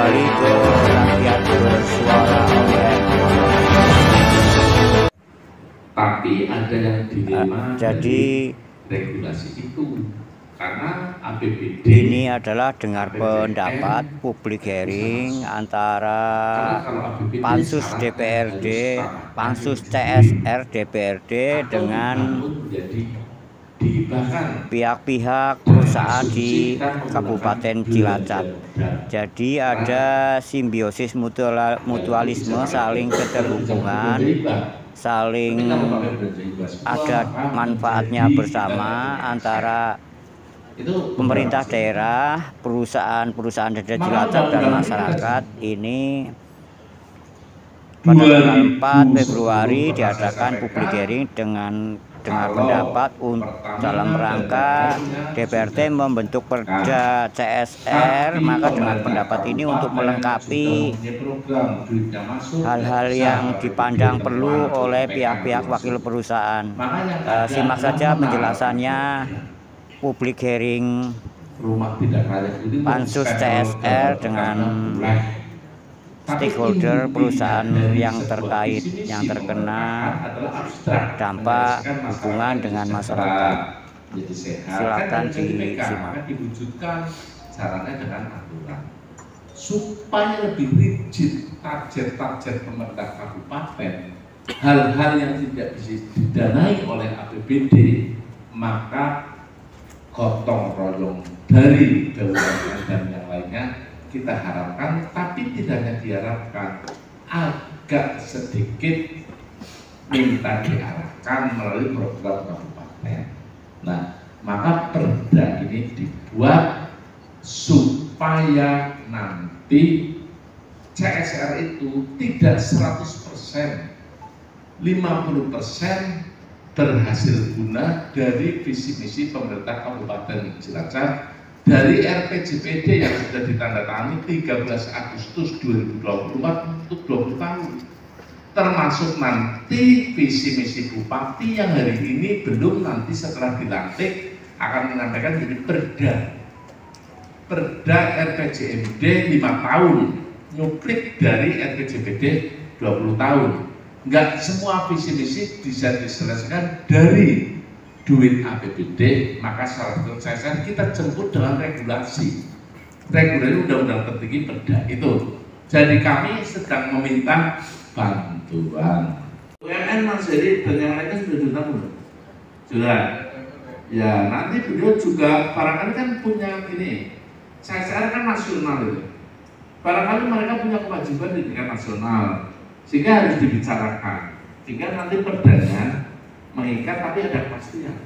kembali ke rakyat bersuara online. Tapi ada yang dilema Jadi regulasi itu karena APBD ini adalah dengar pendapat public hearing antara Pansus DPRD, Pansus CSR DPRD dengan pihak-pihak perusahaan di Kabupaten Cilacap. Jadi ada simbiosis mutualisme, saling keterhubungan, saling ada manfaatnya bersama antara pemerintah daerah, perusahaan dari Cilacap dan masyarakat. Ini pada tanggal 4 Februari diadakan public hearing dengan dengar pendapat dalam rangka DPRD membentuk Perda CSR. Maka dengar pendapat ini untuk melengkapi hal-hal yang dipandang perlu oleh pihak-pihak wakil perusahaan. Simak saja penjelasannya public hearing Pansus CSR dengan stakeholder perusahaan yang terkait, yang terkena dampak hubungan dengan masyarakat. Silakan disimak. Diwujudkan caranya dengan aturan supaya lebih rigid target-target pemerintah kabupaten, hal-hal yang tidak bisa didanai oleh APBD, maka gotong royong dari BUMN dan yang lainnya kita harapkan, tapi tidak hanya diharapkan, agak sedikit minta diarahkan melalui program kabupaten. Nah, maka perda ini dibuat supaya nanti CSR itu tidak 100%, 50% berhasil guna dari visi misi pemerintah Kabupaten Cilacap dari RPJPD yang sudah ditandatangani 13 Agustus 2024 untuk 20 tahun, termasuk nanti visi misi bupati yang hari ini belum, nanti setelah dilantik akan menyampaikan jadi perda RPJMD 5 tahun, nyuplik dari RPJPD 20 tahun. Enggak semua visi misi bisa diselesaikan dari duit APBD, maka salah satu CSR kita jemput dengan regulasi undang-undang tertinggi perda itu. Jadi kami sedang meminta bantuan. UMN Mas Heri dan yang lainnya sudah datang belum? Sudah. Ya nanti beliau juga barangkali kan punya ini, CSR kan nasional itu. Barangkali mereka punya kewajiban di tingkat nasional, sehingga harus dibicarakan. Sehingga nanti perdanya mengikat, tapi ada kepastian.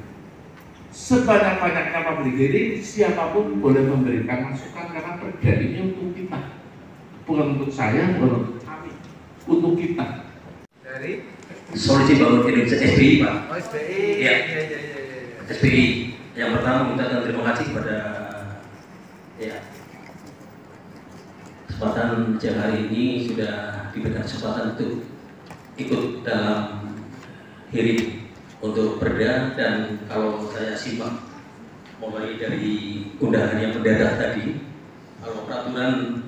Sebanyak-banyaknya public hearing, siapapun boleh memberikan masukan karena perda ini untuk kita, bukan untuk saya, bukan untuk kami, untuk kita. Dari Solusi Bangun Indonesia SBI, Pak. Oh, SBI. Ya. Iya. SBI. Yang pertama mengucapkan terima kasih kepada kesempatan siang hari ini sudah diberikan kesempatan untuk ikut dalam hearing untuk perda. Dan kalau saya simak mulai dari undangan yang mendadak tadi, kalau peraturan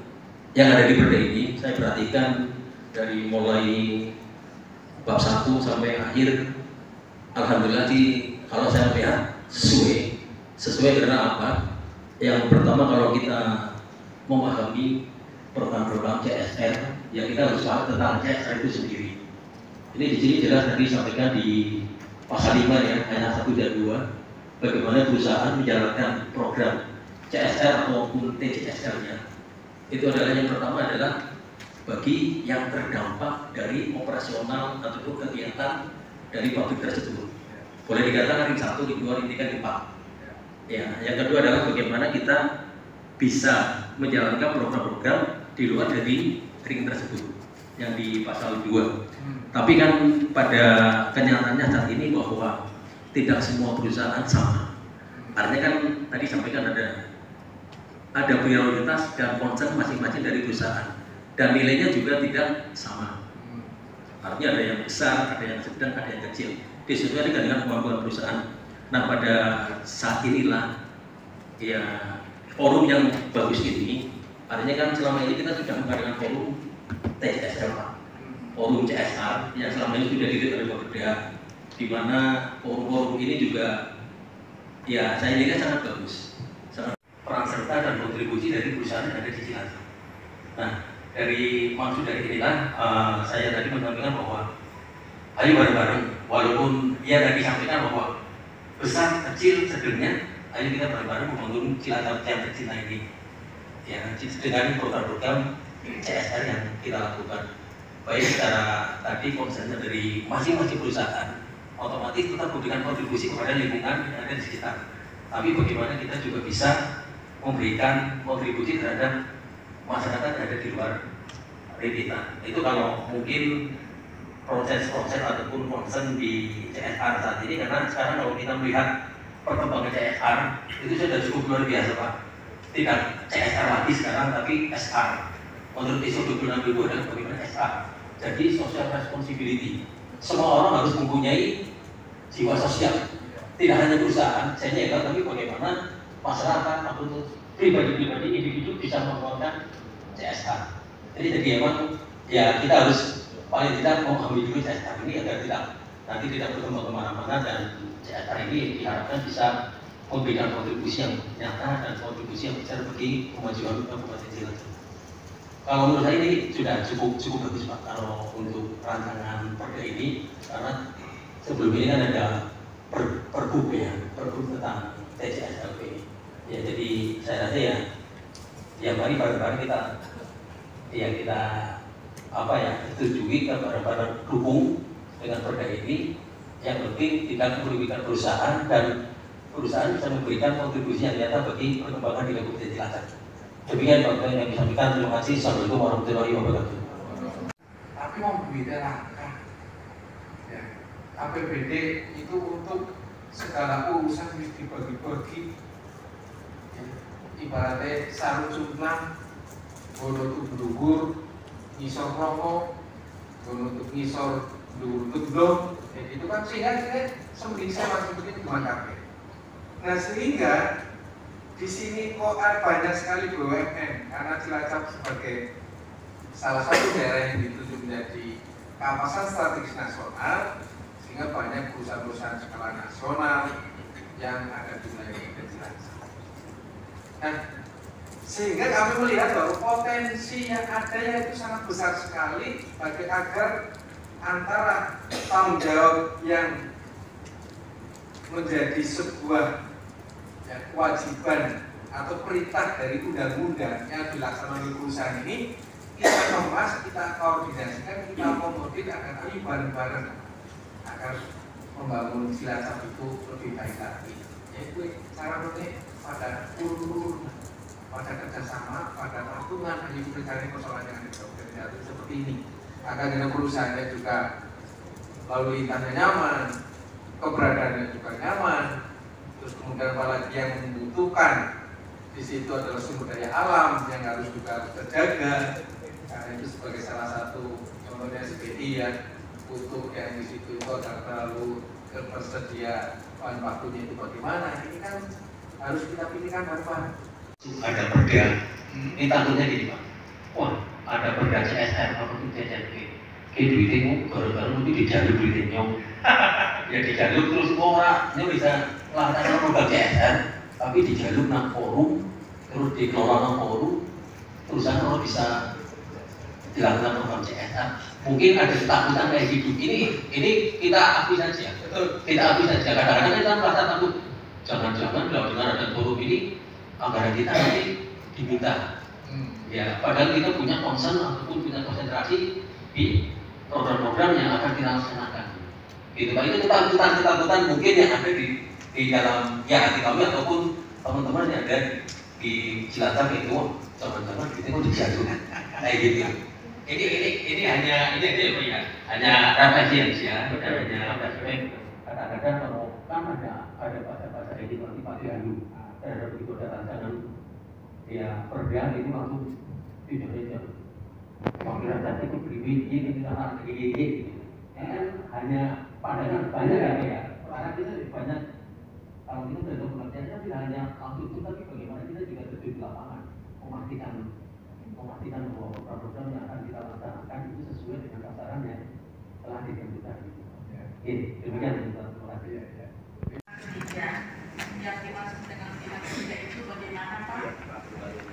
yang ada di perda ini saya perhatikan dari mulai bab 1 sampai akhir, alhamdulillah kalau saya lihat sesuai karena apa? Yang pertama, kalau kita memahami program-program CSR, ya kita harus paham tentang CSR itu sendiri. Ini di sini jelas tadi disampaikan di pasal 5 ya, ayat 1 dan 2, bagaimana perusahaan menjalankan program CSR ataupun TCSR-nya. Itu adalah yang pertama adalah bagi yang terdampak dari operasional ataupun kegiatan dari pabrik tersebut. Boleh dikatakan ring 1, ring 2, ring 3, ring 4. Ya, yang kedua adalah bagaimana kita bisa menjalankan program-program di luar dari ring tersebut yang di pasal 2. Tapi kan pada kenyataannya saat ini bahwa tidak semua perusahaan sama. Artinya kan tadi sampaikan ada prioritas dan concern masing-masing dari perusahaan, dan nilainya juga tidak sama. Artinya ada yang besar, ada yang sedang, ada yang kecil, disesuaikan dengan kemampuan perusahaan. Nah, pada saat inilah ya forum yang bagus ini Artinya kan selama ini kita sudah mengadakan forum TCSR, Pak. Forum CSR yang selama ini sudah dilihat oleh Bapak Perda, di mana forum-forum ini juga ya saya lihat sangat bagus, sangat peran serta dan kontribusi dari perusahaan yang ada di Cilacap. Nah, dari maksud dari inilah saya tadi menyampaikan bahwa ayo bareng-bareng, walaupun dia tadi sampaikan bahwa besar, kecil, sedangnya, ayo kita bareng-bareng membangun Cilacap yang tercinta ini. Ya, dengan program-program CSR yang kita lakukan. Baik secara tadi konsennya dari masing-masing perusahaan, otomatis kita memberikan kontribusi kepada lingkungan yang ada di sekitar. Tapi bagaimana kita juga bisa memberikan kontribusi terhadap masyarakat yang ada di luar kita. Itu kalau mungkin proses-proses ataupun concern di CSR saat ini, karena sekarang kalau kita melihat perkembangan CSR itu sudah cukup luar biasa, Pak. Tidak CSR lagi sekarang, tapi SR. Menurut ISO 26000 adalah bagaimana SR. Jadi social responsibility. Semua orang harus mempunyai jiwa sosial. Tidak hanya perusahaan, saya tapi bagaimana masyarakat atau pribadi-pribadi individu bisa melakukan CSR. Jadi emang ya kita harus paling tidak memahami dulu CSR ini agar nanti tidak berkembang kemana-mana, dan CSR ini diharapkan bisa memberikan kontribusi yang nyata dan kontribusi yang besar bagi kemajuan Kabupaten Cilacap. Kalau menurut saya ini sudah cukup bagus, Pak, kalau untuk rancangan perda ini, karena sebelum ini kan ada pergub tentang TCSLP. Ya, jadi saya rasa ya mari bareng-bareng kita setujui, kita bareng-bareng dukung dengan perda ini. Yang penting tidak merugikan perusahaan dan perusahaan bisa memberikan kontribusi yang nyata bagi perkembangan di Kabupaten Cilacap. Demikian Pak yang disampaikan. Terima kasih. Assalamualaikum warahmatullahi wabarakatuh. Tapi mau duitnya langka. Ya. APBD itu untuk segala urusan dibagi-bagi. Ya. Ibaratnya sarung sumplang, bodoh tuh ngisor rokok, bodoh ngisor dulu, itu kan sehingga sembilan masih begitu cuma kabeh. Nah, sehingga di sini kok banyak sekali BUMN, karena Cilacap sebagai salah satu daerah yang ditunjuk menjadi kawasan strategis nasional, sehingga banyak perusahaan-perusahaan skala nasional yang ada di wilayah Cilacap. Nah, sehingga kami melihat bahwa potensi yang ada itu sangat besar sekali agar antara tanggung jawab yang menjadi sebuah kewajiban atau perintah dari undang-undang yang dilaksanakan oleh perusahaan ini, kita kemas, kita koordinasikan, kita akomodir agar kami bareng-bareng agar membangun Cilacap itu lebih baik lagi. Yaitu cara pada pada kerjasama, pada patungan, hanya mencari persoalan yang ada di Cilacap seperti ini. Agar dengan perusahaannya juga lalu lintasnya nyaman, keberadaannya juga nyaman. Terus kemudian apalagi yang membutuhkan di situ adalah sumber daya alam yang harus juga terjaga, karena itu sebagai salah satu contohnya seperti untuk yang di situ itu agar terlalu tersedia bahan bakunya itu bagaimana, ini kan harus kita pilihkan bareng-bareng. Ada perda, ini takutnya gini Pak, wah ada perda CSR apa itu CSRP, duitnya gara-gara itu dijalur duitnya nyong. Ya dijalur terus orangnya bisa laksanakan program CSR, tapi dijalur nang forum, terus dikelola nang forum, perusahaan orang bisa dilakukan program CSR. Mungkin ada ketakutan kayak gitu. Ini kita akui saja, kita akui saja. Kadang-kadang kita merasa takut, jangan-jangan kalau dengan ada forum ini anggaran kita nanti diminta. Ya, padahal kita punya concern ataupun punya konsentrasi di program-program yang akan kita laksanakan. Gitu Pak, itu ketakutan mungkin yang ada di dalam hati kami ataupun teman-teman yang ada di Cilacap itu, teman-teman itu dijatuh kayak gitu. Ini hanya refleksi ya, hanya refleksi. Kadang-kadang kalau kan ada bahasa ini nanti pakai dulu, ada begitu ada rancangan ya perda itu langsung tidak panggilan tadi itu beri ini sama ini hanya pandangan banyak ya, karena kita banyak kalau kita sudah pengertiannya tidak hanya langsung itu, tapi bagaimana kita juga terjun di lapangan memastikan program yang akan kita laksanakan itu sesuai dengan sasaran yang telah ditentukan. Demikian terima kasih. Yang dimaksud dengan pihak ketiga itu bagaimana Pak?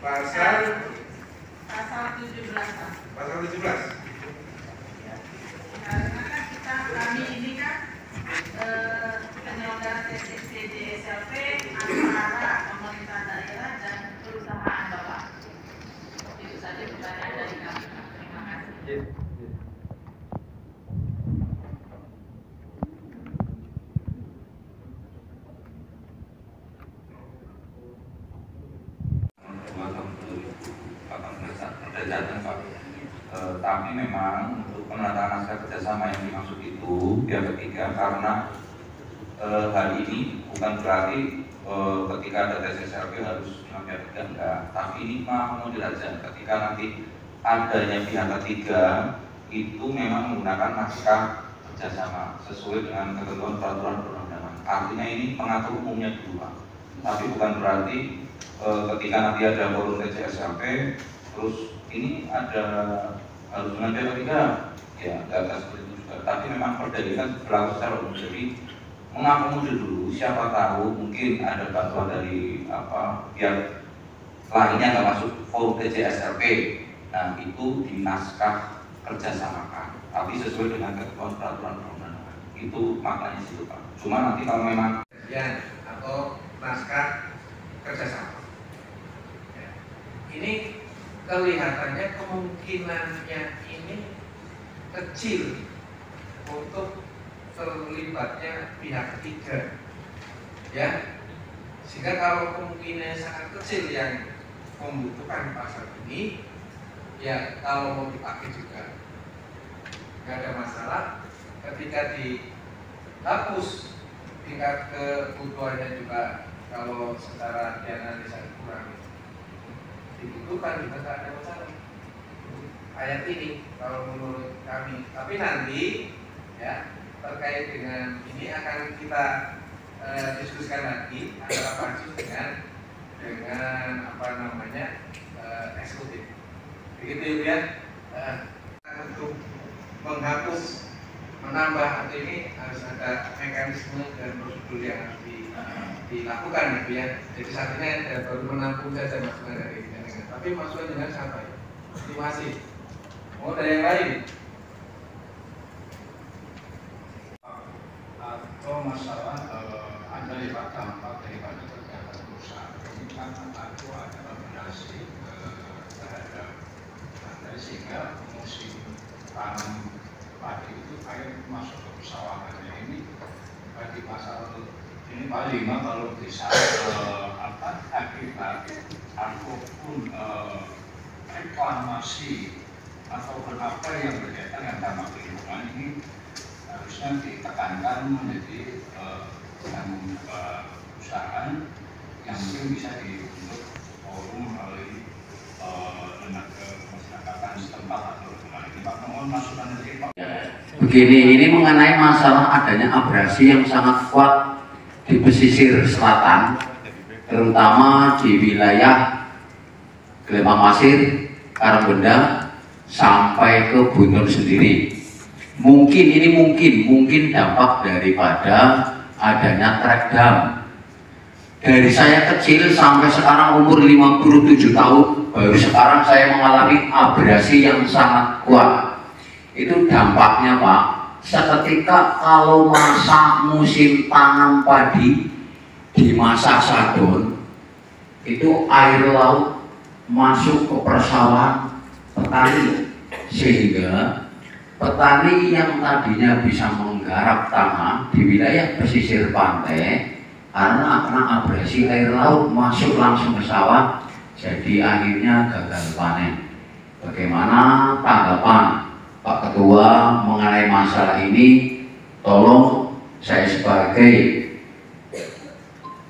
Pasal 17. Pasal 17. Karena kan kami ini kan penyelenggara TCD SLP antara pemerintah daerah dan perusahaan Bapak. Itu saja pertanyaan dari kami. Terima kasih. Tapi memang untuk penandatangan naskah kerjasama yang dimaksud itu pihak ketiga karena hal ini bukan berarti ketika ada tes SLP harus pihak ketiga enggak, tapi ini mengambil aja ketika nanti adanya pihak ketiga itu memang menggunakan naskah kerjasama sesuai dengan ketentuan peraturan perundang-undangan. Artinya ini pengatur umumnya dulu Pak, tapi bukan berarti ketika nanti ada forum tes SLP terus ini ada harus dengan pihak ketiga, ya nggak seperti itu juga. Tapi memang perbedaan berlaku secara umum. Jadi mengakomodir dulu. Siapa tahu mungkin ada bantuan dari pihak lainnya nggak masuk forum TCSLP. Nah itu di naskah kerjasamakan. Tapi sesuai dengan ketentuan peraturan perundang-undangan. Itu maknanya situ Pak. Cuma nanti kalau memang atau naskah kerjasama. Ini kelihatannya kemungkinannya ini kecil untuk terlibatnya pihak ketiga, ya. Sehingga kalau kemungkinannya sangat kecil yang membutuhkan pasal ini, ya kalau mau dipakai juga nggak ada masalah. Ketika dihapus tingkat kebutuhannya juga kalau secara dianalisa kurang dibutuhkan juga tidak ada masalah ayat ini kalau menurut kami. Tapi nanti ya terkait dengan ini akan kita diskusikan lagi antara pansus dengan eksekutif. Begitu ya. Untuk menghapus menambah atau ini harus ada mekanisme dan prosedur yang harus dilakukan ya. Jadi saat ini baru menampung saja masukan dari tapi masukan dengan siapa ya? Ini masih mau dari yang lain atau masalah ada lipat dampak daripada kegiatan perusahaan ini karena itu ada kombinasi terhadap tanda sehingga musim tanam padi itu air masuk ke pesawahannya ini bagi pasal ini paling kalau bisa akibat ataupun reklamasi ataupun apa yang berkaitan dengan dampak lingkungan ini harusnya ditekankan menjadi tanggung jawab perusahaan yang mungkin bisa dibentuk forum melalui lembaga pemasyarakatan setempat atau bagaimana ini Pak. Mohon masukan dari Pak. Begini, ini mengenai masalah adanya abrasi yang sangat kuat di pesisir selatan, terutama di wilayah Klepamasir, Karangbenda sampai ke Bunton sendiri. Mungkin dampak daripada adanya trek dam. Dari saya kecil sampai sekarang umur 57 tahun, baru sekarang saya mengalami abrasi yang sangat kuat. Itu dampaknya Pak, seketika kalau masa musim tanam padi di masa sadon itu air laut masuk ke persawahan petani, sehingga petani yang tadinya bisa menggarap tanah di wilayah pesisir pantai karena abrasi air laut masuk langsung ke sawah, jadi akhirnya gagal panen. Bagaimana tanggapan Pak Ketua mengenai masalah ini? Tolong saya sebagai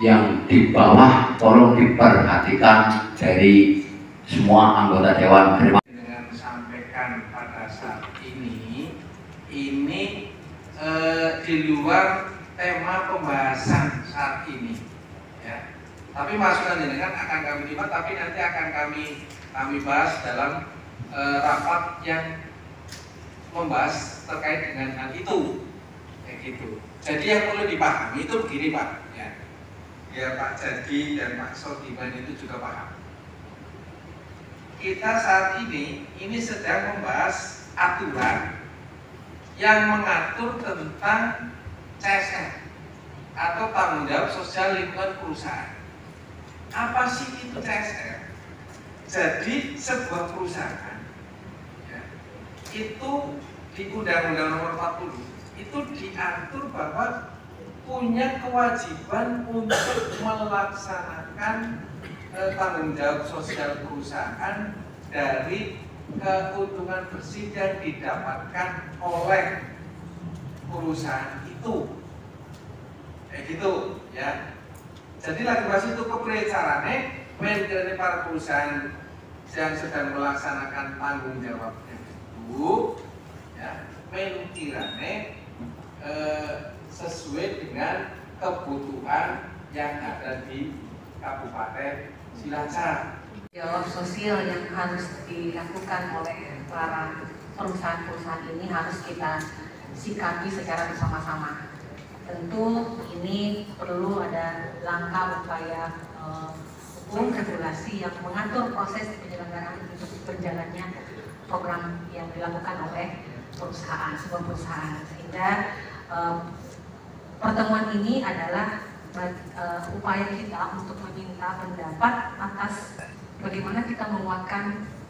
yang di bawah tolong diperhatikan dari semua anggota Dewan. Terima kasih. Dengan sampaikan pada saat ini di luar tema pembahasan saat ini, ya. Tapi masukan dengan akan kami terima, tapi nanti akan kami bahas dalam rapat yang membahas terkait dengan hal itu, kayak gitu. Jadi yang perlu dipahami itu begini Pak, ya Pak Jadi dan Pak Sodiman itu juga paham. Kita saat ini sedang membahas aturan yang mengatur tentang CSR atau tanggung jawab sosial lingkungan perusahaan. Apa sih itu CSR? Jadi sebuah perusahaan ya, itu di Undang-Undang Nomor 40 itu diatur bahwa punya kewajiban untuk melaksanakan tanggung jawab sosial perusahaan dari keuntungan bersih yang didapatkan oleh perusahaan itu, kayak gitu ya. Jadi lagi itu kepriye carane menjadi para perusahaan yang sedang melaksanakan tanggung jawabnya itu ya, mentirane sesuai dengan kebutuhan yang ada di Kabupaten Cilacap. Jawab sosial yang harus dilakukan oleh para perusahaan-perusahaan ini harus kita sikapi secara bersama-sama. Tentu ini perlu ada langkah upaya hukum regulasi yang mengatur proses penyelenggaraan untuk berjalannya program yang dilakukan oleh sebuah perusahaan. Sehingga pertemuan ini adalah upaya kita untuk meminta pendapat atas bagaimana kita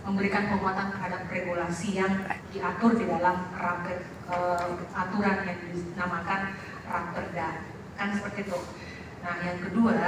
memberikan penguatan terhadap regulasi yang diatur di dalam aturan yang dinamakan Raperda, kan seperti itu. Nah, yang kedua,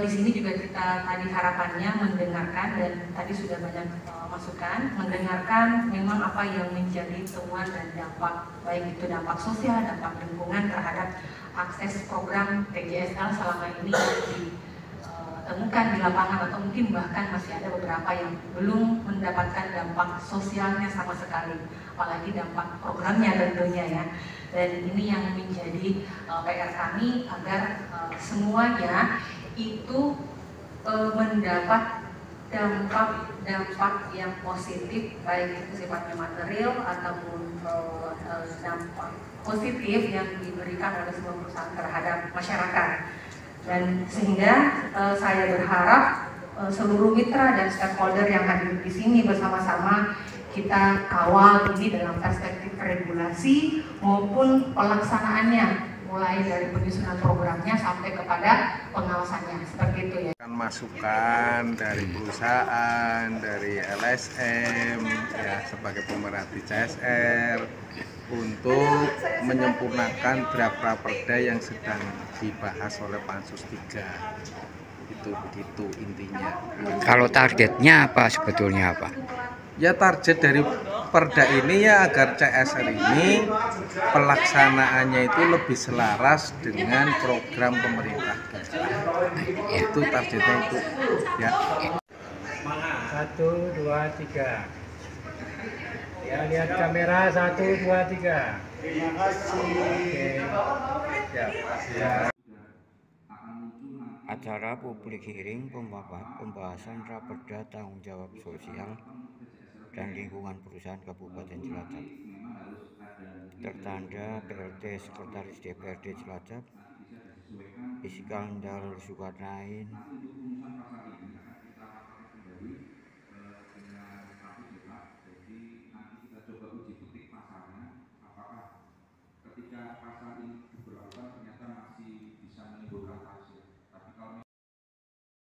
di sini juga kita tadi harapannya mendengarkan dan tadi sudah banyak masukan, mendengarkan memang apa yang menjadi temuan dan dampak, baik itu dampak sosial, dampak lingkungan terhadap akses program PJSL selama ini yang ditemukan di lapangan, atau mungkin bahkan masih ada beberapa yang belum mendapatkan dampak sosialnya sama sekali, apalagi dampak programnya tentunya ya. Dan ini yang menjadi PR kami agar semuanya itu mendapat dampak yang positif, baik itu sifatnya material ataupun dampak positif yang diberikan oleh sebuah perusahaan terhadap masyarakat. Dan sehingga saya berharap seluruh mitra dan stakeholder yang hadir di sini bersama-sama kita kawal ini dalam perspektif regulasi maupun pelaksanaannya, mulai dari penyusunan programnya sampai kepada pengawasannya, seperti itu ya. Masukan dari perusahaan, dari LSM ya sebagai pemerhati CSR untuk menyempurnakan draft Raperda yang sedang dibahas oleh Pansus 3. Itu begitu intinya. Kalau targetnya apa sebetulnya apa? Ya target dari perda ini ya agar CSR ini pelaksanaannya itu lebih selaras dengan program pemerintah. Itu targetnya itu ya. 1, 2, 3. Ya, lihat kamera 1, 2, 3. Terima kasih. Oke. Ya. Acara publik hearing pembahasan Raperda tanggung jawab sosial dan lingkungan perusahaan Kabupaten Cilacap. Tertanda PLT Sekretaris DPRD Cilacap, Iskandar Zulkarnain,